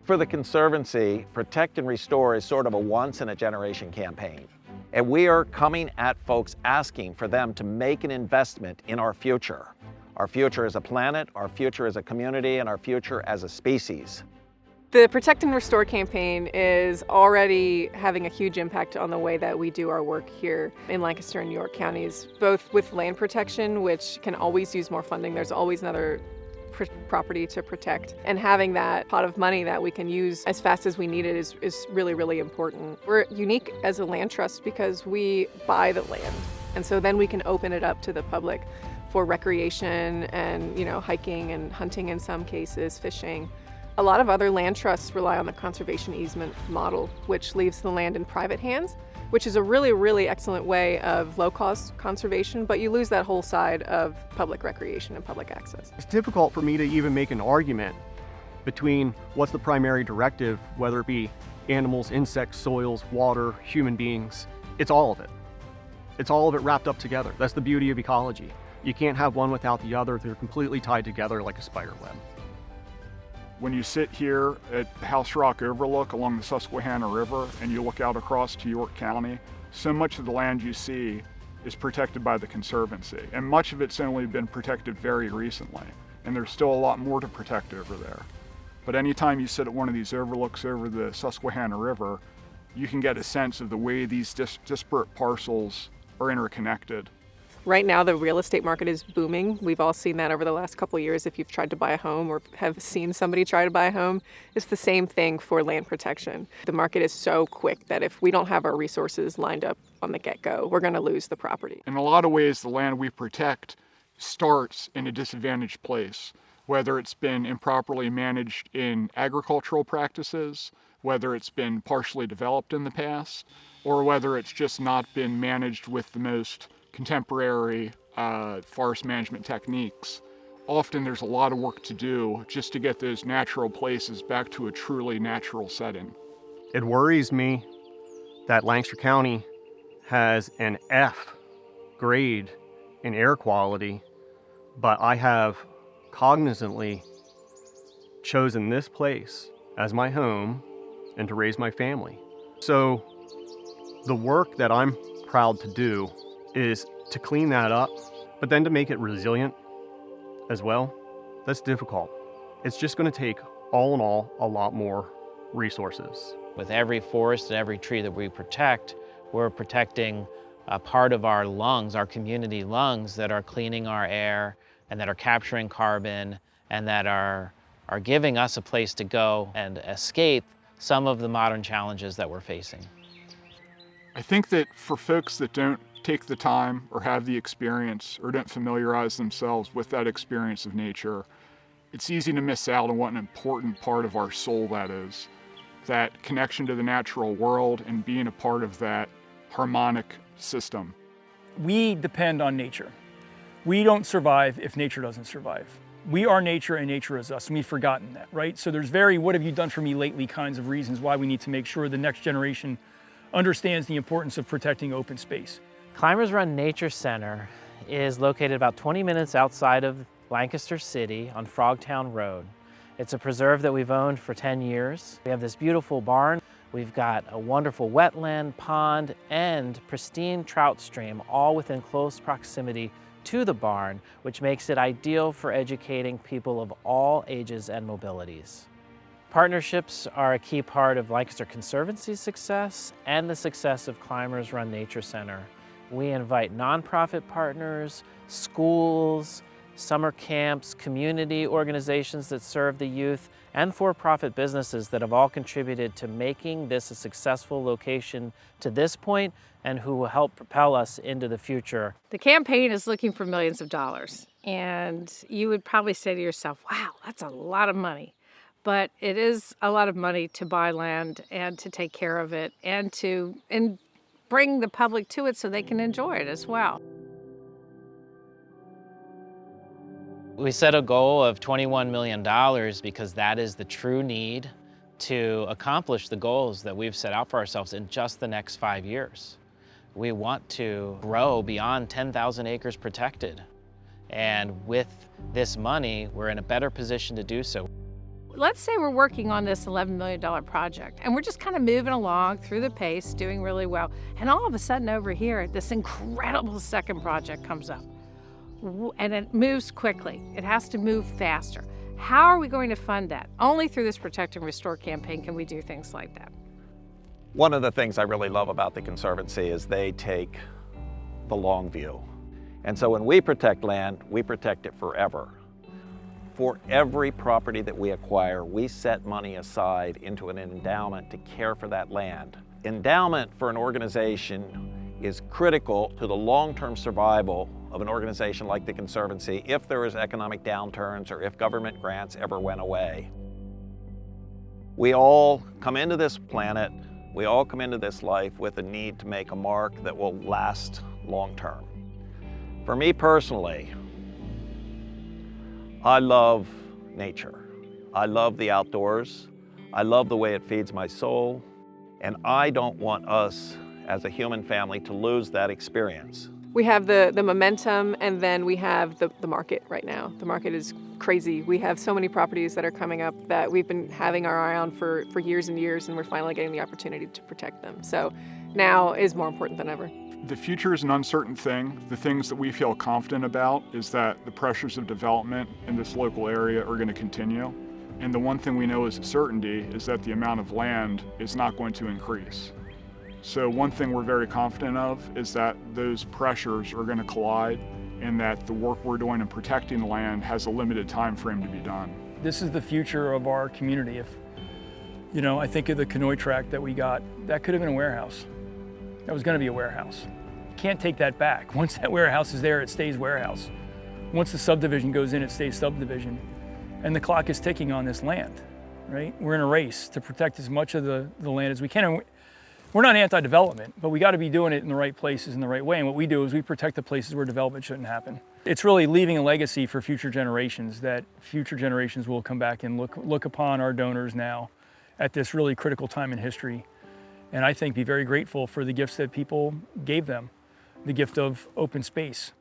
For the Conservancy, Protect and Restore is sort of a once-in-a-generation campaign. And we are coming at folks asking for them to make an investment in our future. Our future as a planet, our future as a community, and our future as a species. The Protect and Restore campaign is already having a huge impact on the way that we do our work here in Lancaster and York counties, both with land protection, which can always use more funding. There's always another property to protect, and having that pot of money that we can use as fast as we need it is really, really important. We're unique as a land trust because we buy the land, and so then we can open it up to the public for recreation and, hiking and hunting in some cases, fishing. A lot of other land trusts rely on the conservation easement model, which leaves the land in private hands, which is a really, really excellent way of low-cost conservation, but you lose that whole side of public recreation and public access. It's difficult for me to even make an argument between what's the primary directive, whether it be animals, insects, soils, water, human beings. It's all of it. It's all of it wrapped up together. That's the beauty of ecology. You can't have one without the other. They're completely tied together like a spider web. When you sit here at House Rock Overlook along the Susquehanna River and you look out across to York County, so much of the land you see is protected by the Conservancy, and much of it's only been protected very recently, and there's still a lot more to protect over there. But anytime you sit at one of these overlooks over the Susquehanna River, you can get a sense of the way these disparate parcels are interconnected. Right now, the real estate market is booming. We've all seen that over the last couple of years. If you've tried to buy a home or have seen somebody try to buy a home, it's the same thing for land protection. The market is so quick that if we don't have our resources lined up on the get-go, we're going to lose the property. In a lot of ways, the land we protect starts in a disadvantaged place, whether it's been improperly managed in agricultural practices, whether it's been partially developed in the past, or whether it's just not been managed with the most contemporary forest management techniques. Often there's a lot of work to do just to get those natural places back to a truly natural setting. It worries me that Lancaster County has an F grade in air quality, but I have cognizantly chosen this place as my home and to raise my family. So the work that I'm proud to do is to clean that up, but then to make it resilient as well. That's difficult. It's just going to take, all in all, a lot more resources. With every forest and every tree that we protect, we're protecting a part of our lungs, our community lungs, that are cleaning our air and that are capturing carbon and that are giving us a place to go and escape some of the modern challenges that we're facing. I think that for folks that don't take the time or have the experience or don't familiarize themselves with that experience of nature, it's easy to miss out on what an important part of our soul that is. That connection to the natural world and being a part of that harmonic system. We depend on nature. We don't survive if nature doesn't survive. We are nature and nature is us, and we've forgotten that, right? So there's what have you done for me lately kinds of reasons why we need to make sure the next generation understands the importance of protecting open space. Climbers Run Nature Center is located about 20 minutes outside of Lancaster City on Frogtown Road. It's a preserve that we've owned for 10 years. We have this beautiful barn. We've got a wonderful wetland, pond, and pristine trout stream, all within close proximity to the barn, which makes it ideal for educating people of all ages and mobilities. Partnerships are a key part of Lancaster Conservancy's success and the success of Climbers Run Nature Center. We invite nonprofit partners, schools, summer camps, community organizations that serve the youth, and for-profit businesses that have all contributed to making this a successful location to this point and who will help propel us into the future. The campaign is looking for millions of dollars, and you would probably say to yourself, wow, that's a lot of money. But it is a lot of money to buy land and to take care of it and bring the public to it so they can enjoy it as well. We set a goal of $21 million because that is the true need to accomplish the goals that we've set out for ourselves in just the next 5 years. We want to grow beyond 10,000 acres protected. And with this money, we're in a better position to do so. let's say we're working on this $11 million project and we're just kind of moving along through the pace, doing really well. And all of a sudden over here, this incredible second project comes up and it moves quickly. It has to move faster. How are we going to fund that? Only through this Protect and Restore campaign can we do things like that. One of the things I really love about the Conservancy is they take the long view. And so when we protect land, we protect it forever. For every property that we acquire, we set money aside into an endowment to care for that land. Endowment for an organization is critical to the long-term survival of an organization like the Conservancy if there is economic downturns or if government grants ever went away. We all come into this planet, we all come into this life with a need to make a mark that will last long-term. For me personally, I love nature. I love the outdoors. I love the way it feeds my soul. And I don't want us as a human family to lose that experience. We have the momentum, and then we have the market right now. The market is crazy. We have so many properties that are coming up that we've been having our eye on for years and years, and we're finally getting the opportunity to protect them. So now is more important than ever. The future is an uncertain thing. The things that we feel confident about is that the pressures of development in this local area are going to continue. And the one thing we know as a certainty is that the amount of land is not going to increase. So one thing we're very confident of is that those pressures are going to collide and that the work we're doing in protecting the land has a limited time frame to be done. This is the future of our community. If, I think of the canoe track that we got, that could have been a warehouse. That was going to be a warehouse. You can't take that back. Once that warehouse is there, it stays warehouse. Once the subdivision goes in, it stays subdivision. And the clock is ticking on this land, right? We're in a race to protect as much of the land as we can. And we're not anti-development, but we got to be doing it in the right places in the right way. And what we do is we protect the places where development shouldn't happen. It's really leaving a legacy for future generations, that future generations will come back and look upon our donors now at this really critical time in history. And I think be very grateful for the gifts that people gave them, the gift of open space.